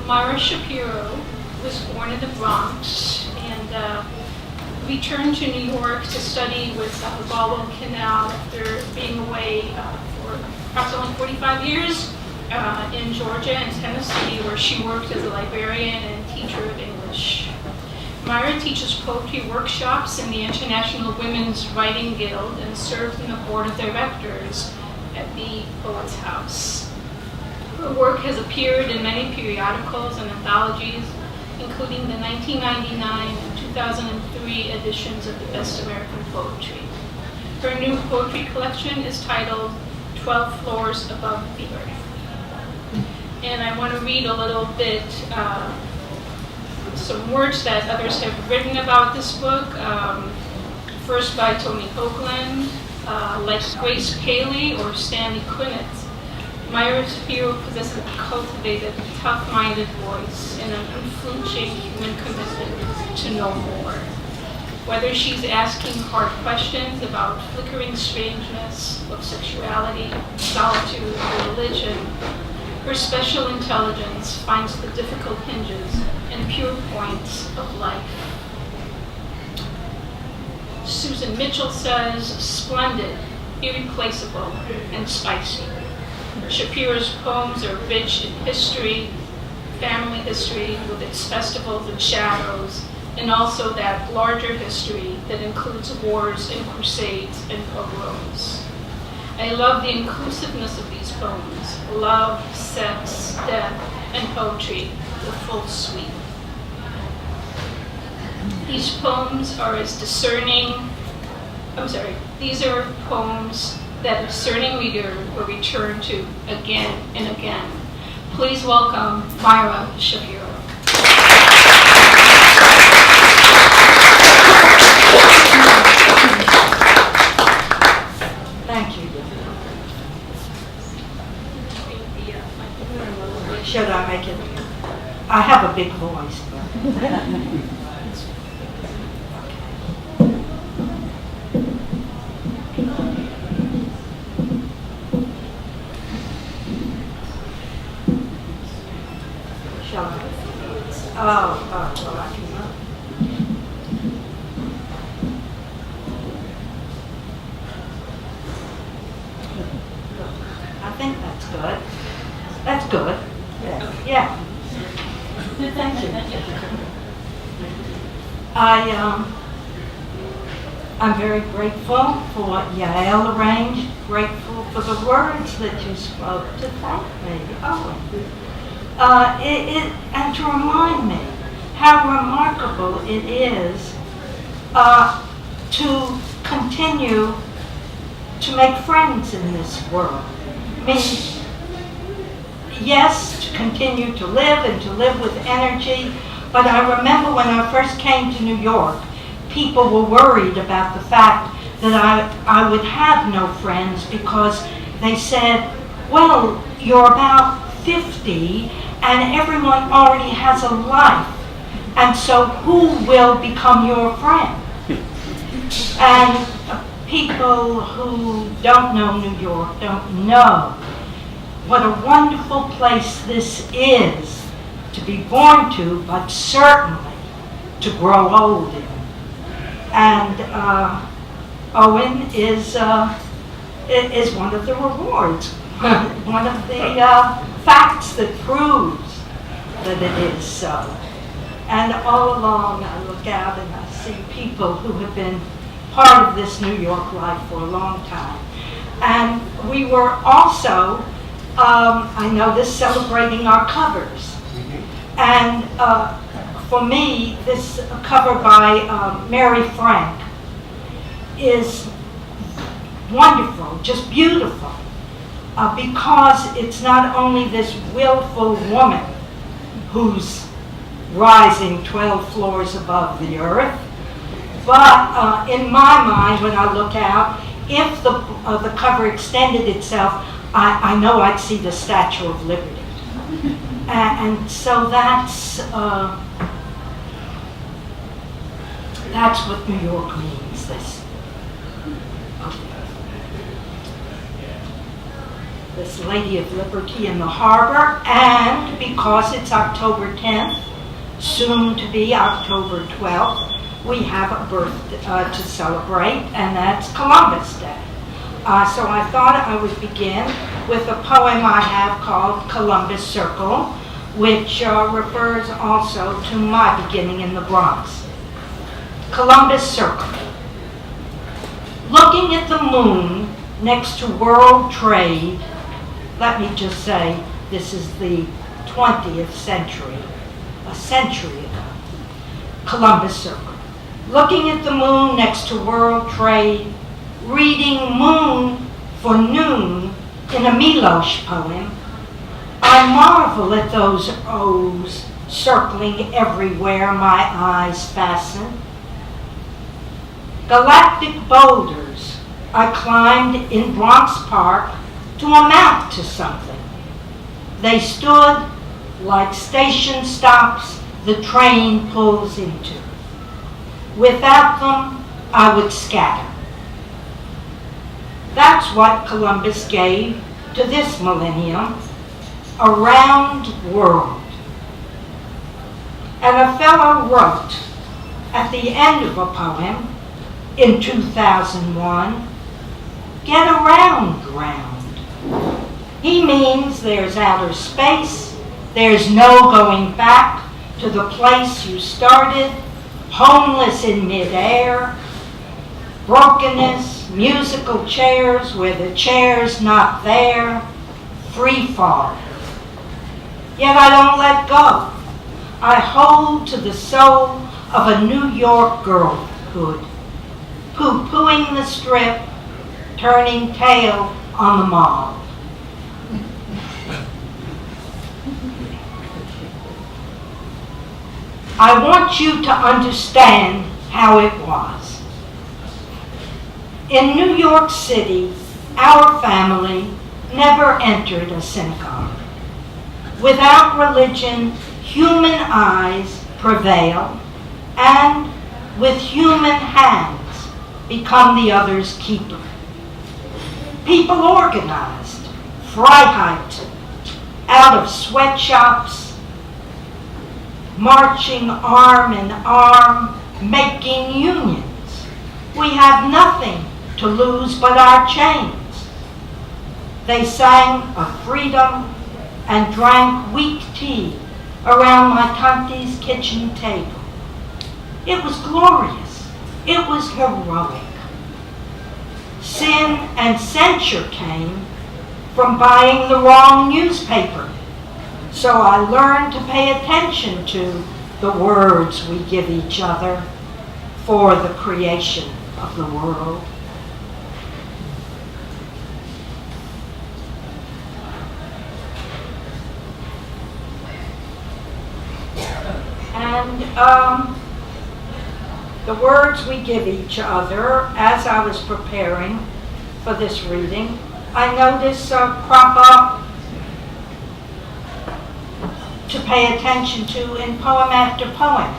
Myra Shapiro was born in the Bronx and returned to New York to study with Galway Canal after being away for approximately 45 years in Georgia and Tennessee, where she worked as a librarian and teacher of English. Myra teaches poetry workshops in the International Women's Writing Guild and serves on the board of directors at the Poets House. Her work has appeared in many periodicals and anthologies, including the 1999 and 2003 editions of the Best American Poetry. Her new poetry collection is titled 12 Floors Above the Earth. And I want to read a little bit, some words that others have written about this book. First by Tony Oakland, like Grace Paley or Stanley Kunitz. Myra Shapiro possesses a cultivated, tough-minded voice and an unflinching human commitment to know more. Whether she's asking hard questions about flickering strangeness of sexuality, solitude, or religion, her special intelligence finds the difficult hinges and pure points of life. Susan Mitchell says, splendid, irreplaceable, and spicy. Shapiro's poems are rich in history, family history with its festivals and shadows, and also that larger history that includes wars and crusades and pogroms. I love the inclusiveness of these poems: love, sex, death, and poetry, the full suite. These poems are these are poems that a discerning reader will return to again and again. Please welcome Myra Shapiro. Thank you. Should I make it? I have a big voice, but. Well, I can look. I think that's good. That's good. Yeah. Thank you. I'm very grateful for what Yael arranged, grateful for the words that you spoke to thank me, Owen. And to remind me how remarkable it is to continue to make friends in this world. I mean, yes, to continue to live and to live with energy, but I remember when I first came to New York, people were worried about the fact that I would have no friends because they said, well, you're about 50 and everyone already has a life, and so who will become your friend? And people who don't know New York don't know what a wonderful place this is to be born to, but certainly to grow old in. And Owen is one of the rewards, one of the facts that proves that it is so. And all along I look out and I see people who have been part of this New York life for a long time. And we were also, I noticed, celebrating our covers. And for me, this cover by Mary Frank is wonderful, just beautiful. Because it's not only this willful woman who's rising 12 floors above the earth, but in my mind, when I look out, if the cover extended itself, I know I'd see the Statue of Liberty. And so that's what New York means, this. this Lady of Liberty in the harbor, and because it's October 10th, soon to be October 12th, we have a birth to celebrate, and that's Columbus Day. So I thought I would begin with a poem I have called Columbus Circle, which refers also to my beginning in the Bronx. Columbus Circle. Looking at the moon next to World Trade, let me just say this is the 20th century, a century ago. Columbus Circle. Looking at the moon next to World Trade, reading Moon for Noon in a Milosh poem, I marvel at those O's circling everywhere my eyes fasten. Galactic boulders I climbed in Bronx Park to amount to something. They stood like station stops the train pulls into. Without them, I would scatter. That's what Columbus gave to this millennium, a round world. And a fellow wrote at the end of a poem in 2001, get around ground. He means there's outer space, there's no going back to the place you started, homeless in midair, brokenness, musical chairs where the chair's not there, free fall. Yet I don't let go. I hold to the soul of a New York girlhood, poo-pooing the strip, turning tail on the mob. I want you to understand how it was. In New York City, our family never entered a synagogue. Without religion, human eyes prevail, and with human hands become the other's keeper. People organized, Freiheit, out of sweatshops, marching arm in arm, making unions. We have nothing to lose but our chains. They sang of freedom and drank weak tea around my tante's kitchen table. It was glorious. It was heroic. Sin and censure came from buying the wrong newspaper. So I learned to pay attention to the words we give each other for the creation of the world. And the words we give each other, as I was preparing for this reading, I noticed crop up to pay attention to in poem after poem.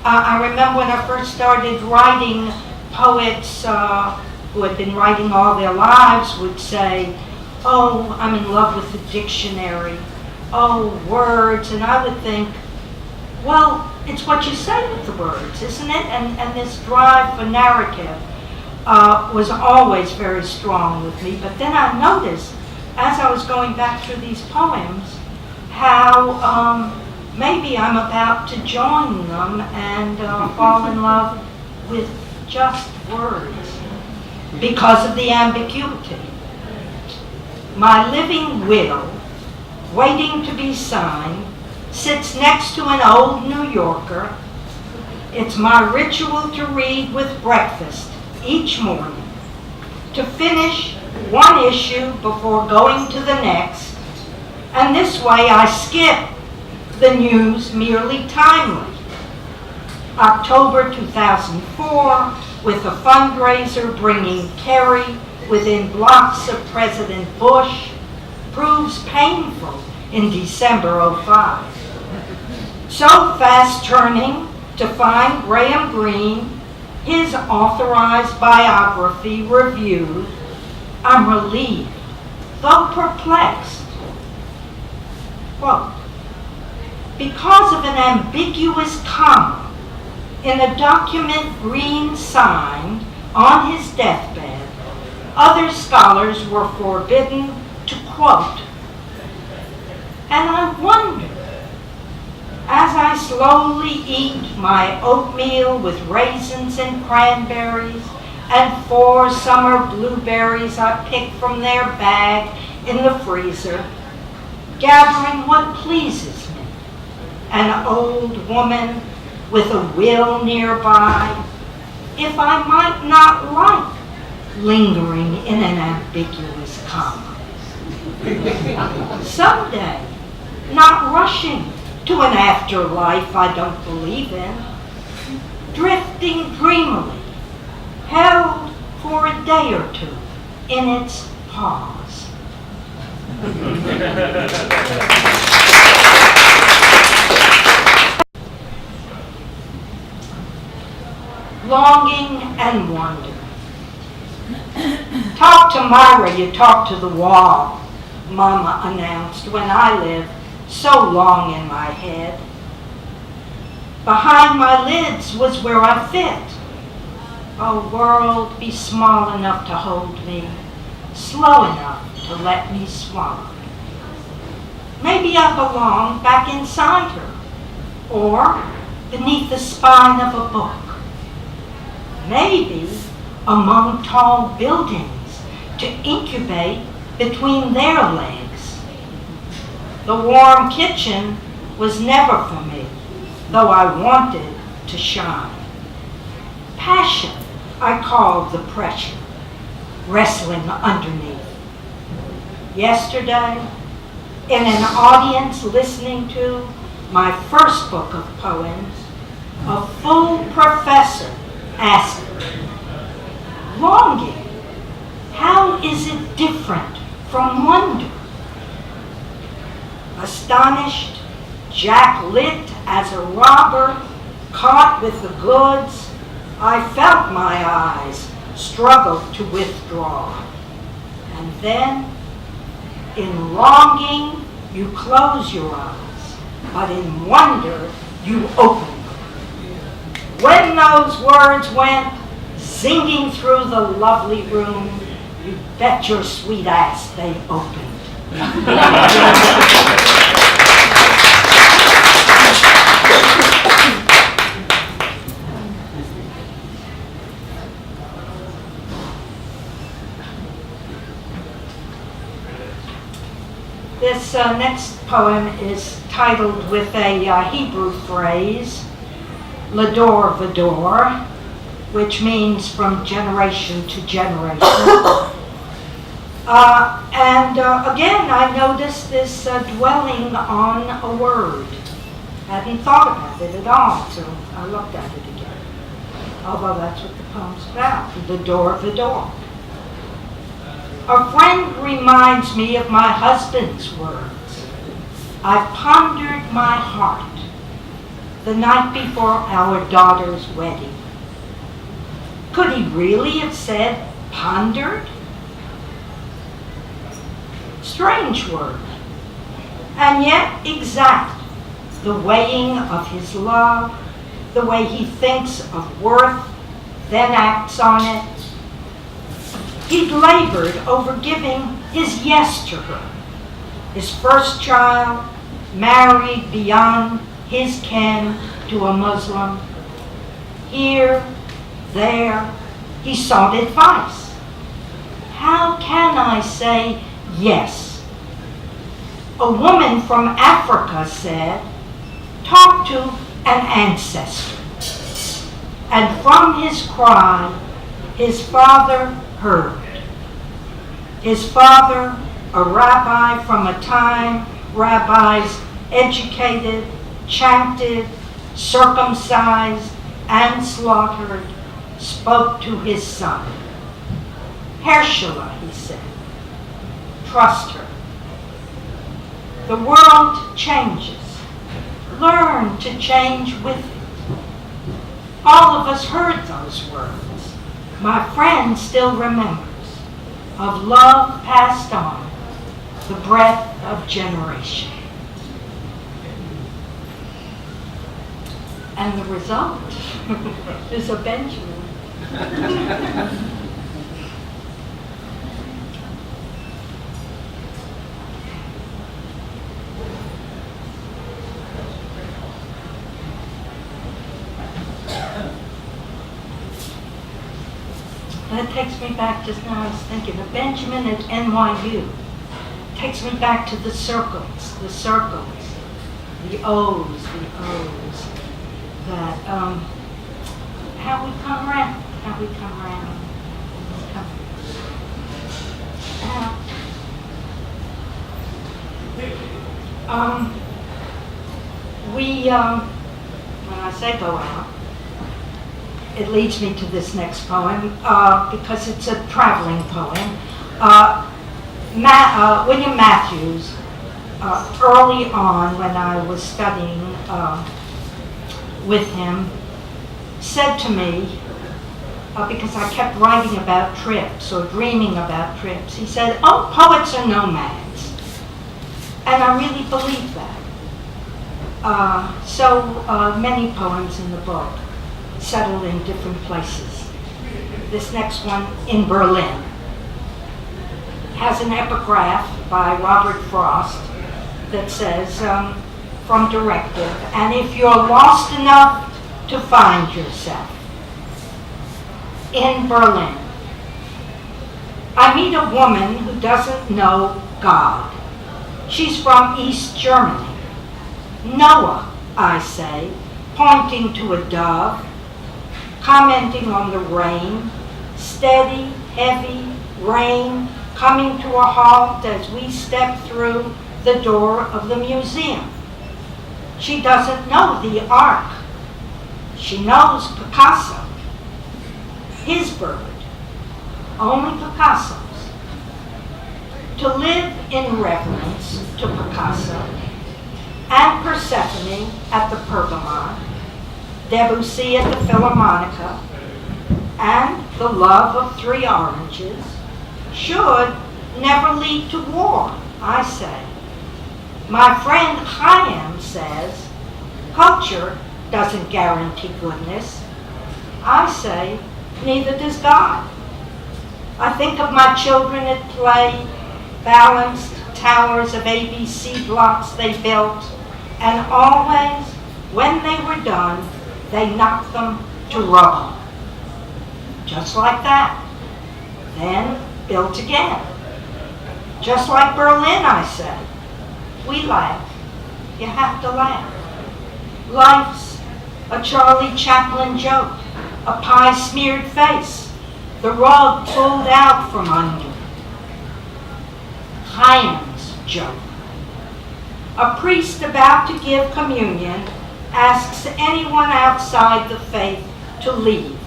I remember when I first started writing, poets who had been writing all their lives would say, oh, I'm in love with the dictionary, oh, words, and I would think, well, it's what you say with the words, isn't it? And this drive for narrative was always very strong with me. But then I noticed, as I was going back through these poems, how maybe I'm about to join them and fall in love with just words because of the ambiguity. My living will, waiting to be signed, sits next to an old New Yorker. It's my ritual to read with breakfast each morning, to finish one issue before going to the next, and this way I skip the news merely timely. October 2004, with a fundraiser bringing Kerry within blocks of President Bush, proves painful in December '05. So fast turning to find Graham Greene, his authorized biography reviewed, I'm relieved though perplexed. Quote, because of an ambiguous comma in a document Green signed on his deathbed, other scholars were forbidden to quote. And I wonder, as I slowly eat my oatmeal with raisins and cranberries and 4 summer blueberries I picked from their bag in the freezer, gathering what pleases me, an old woman with a will nearby, if I might not like lingering in an ambiguous comma. Someday, not rushing to an afterlife I don't believe in, drifting dreamily, held for a day or two in its pause. Longing and wonder. Talk to Myra, you talk to the wall, Mama announced when I lived so long in my head. Behind my lids was where I fit. Oh, world, be small enough to hold me, slow enough to let me swallow. Maybe I belong back inside her, or beneath the spine of a book. Maybe among tall buildings to incubate between their legs. The warm kitchen was never for me, though I wanted to shine. Passion, I called the pressure, wrestling underneath. Yesterday, in an audience listening to my first book of poems, a full professor asked me, longing, how is it different from wonder? Astonished, jack-lit as a robber caught with the goods, I felt my eyes struggle to withdraw. And then, in longing, you close your eyes, but in wonder, you open them. When those words went zinging through the lovely room, you bet your sweet ass they opened. This next poem is titled with a Hebrew phrase, Lador Vador, which means from generation to generation. Again, I noticed this dwelling on a word. Hadn't thought about it at all, so I looked at it again. Although that's what the poem's about, the door of the door. A friend reminds me of my husband's words. I pondered my heart the night before our daughter's wedding. Could he really have said pondered? Strange word, and yet exact. The weighing of his love, the way he thinks of worth, then acts on it. He'd labored over giving his yes to her. His first child, married beyond his ken to a Muslim. Here, there, he sought advice. How can I say yes? A woman from Africa said, talk to an ancestor. And from his cry, his father heard. His father, a rabbi from a time rabbis educated, chanted, circumcised, and slaughtered, spoke to his son. Hershela, he said, trust her. The world changes. Learn to change with it. All of us heard those words. My friend still remembers, of love passed on the breath of generation. And the result is a Benjamin. That takes me back, just now I was thinking, a Benjamin at NYU. Takes me back to the circles, the O's, that, how we come around. When I say go out, it leads me to this next poem, because it's a traveling poem. William Matthews, early on when I was studying with him, said to me, because I kept writing about trips or dreaming about trips, he said, "Oh, poets are nomads." And I really believe that. So many poems in the book settled in different places. This next one, in Berlin, has an epigraph by Robert Frost that says, from Directive, "And if you're lost enough to find yourself." In Berlin, I meet a woman who doesn't know God. She's from East Germany. "Noah," I say, pointing to a dove, commenting on the rain, steady, heavy rain coming to a halt as we step through the door of the museum. She doesn't know the Ark. She knows Picasso. His bird. Only Picasso's. To live in reverence to Picasso and Persephone at the Pergamon, Debussy at the Philharmonica, and the love of 3 oranges should never lead to war, I say. My friend Chaim says, culture doesn't guarantee goodness. I say, neither does God. I think of my children at play, balanced towers of ABC blocks they built, and always, when they were done, they knocked them to rubble. Just like that. Then built again. Just like Berlin, I say. We laugh. You have to laugh. Life's a Charlie Chaplin joke, a pie-smeared face, the rug pulled out from under. Chaim's joke. A priest about to give communion asks anyone outside the faith to leave.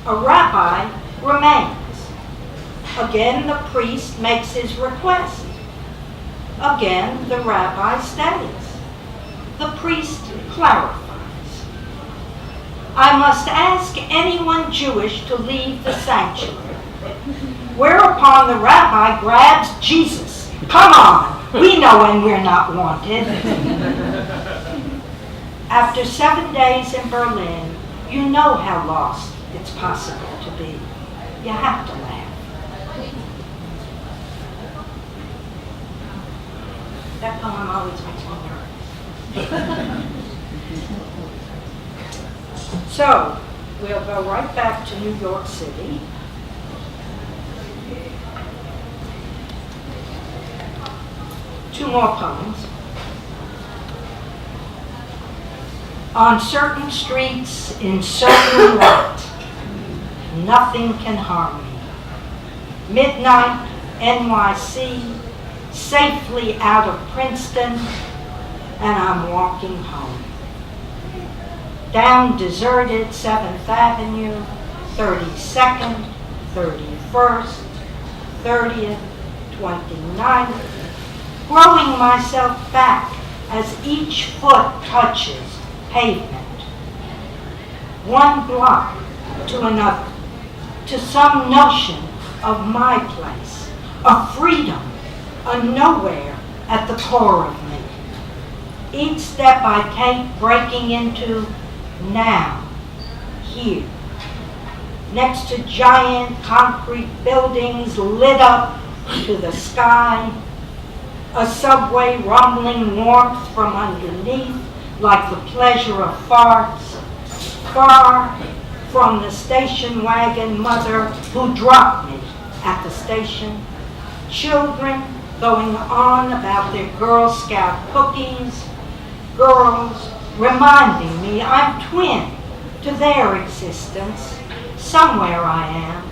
A rabbi remains. Again, the priest makes his request. Again, the rabbi stays. The priest clarifies. I must ask anyone Jewish to leave the sanctuary. Whereupon the rabbi grabs Jesus. Come on, we know when we're not wanted. After 7 days in Berlin, you know how lost it's possible to be. You have to laugh. That poem always makes me nervous. So, we'll go right back to New York City. Two more poems. On certain streets, in certain light, nothing can harm me. Midnight, NYC, safely out of Princeton, and I'm walking home. Down deserted 7th Avenue, 32nd, 31st, 30th, 29th, growing myself back as each foot touches pavement. One block to another, to some notion of my place, of freedom, a nowhere at the core of me. Each step I take breaking into now, here, next to giant concrete buildings lit up to the sky, a subway rumbling warmth from underneath like the pleasure of farts, far from the station wagon mother who dropped me at the station, children going on about their Girl Scout cookies, girls reminding me I'm twin to their existence. Somewhere I am,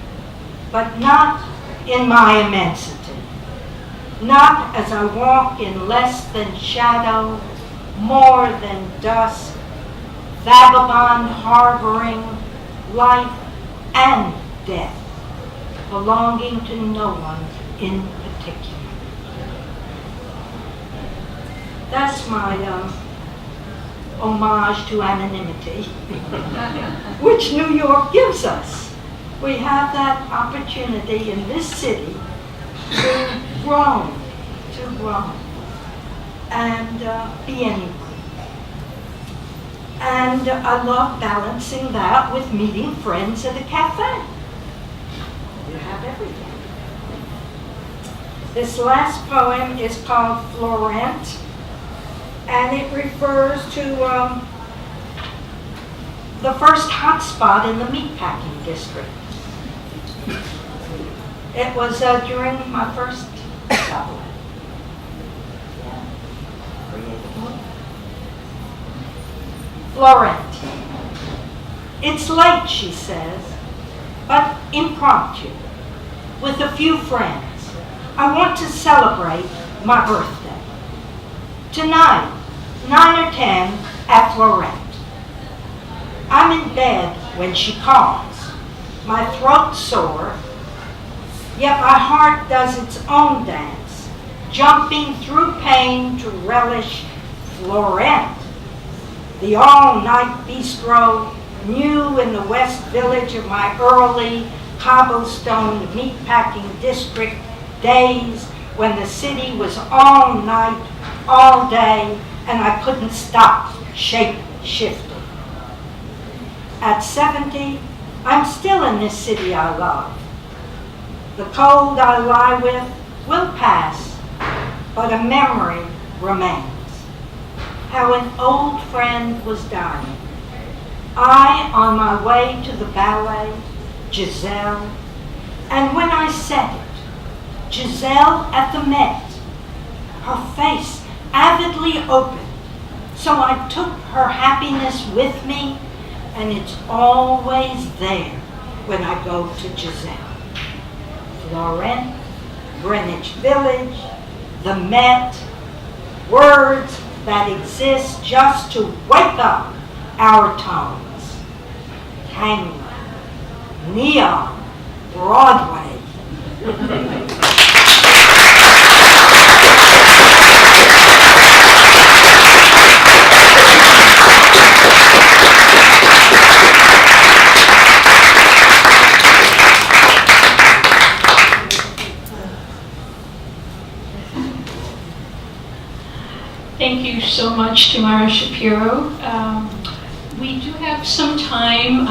but not in my immensity. Not as I walk in less than shadow, more than dusk, vagabond harboring life and death, belonging to no one in particular. That's my homage to anonymity, which New York gives us. We have that opportunity in this city to grow, and be anyone. And I love balancing that with meeting friends at a cafe. You have everything. This last poem is called Florent, and it refers to the first hotspot in the meatpacking district. It was during my first subway. Florent. It's late, she says, but impromptu, with a few friends. I want to celebrate my birthday. Tonight, 9 or 10 at Florent. I'm in bed when she calls, my throat sore, yet my heart does its own dance, jumping through pain to relish Florent, the all-night bistro, new in the West Village of my early cobblestone meatpacking district days when the city was all night, all day, and I couldn't stop shape-shifting. At 70, I'm still in this city I love. The cold I lie with will pass, but a memory remains. How an old friend was dying. I on my way to the ballet, Giselle, and when I said it, Giselle at the Met, her face avidly opened, so I took her happiness with me, and it's always there when I go to Giselle. Florent, Greenwich Village, the Met, words that exist just to wake up our tones. Tango, neon, Broadway. Thank you so much to Myra Shapiro. We do have some time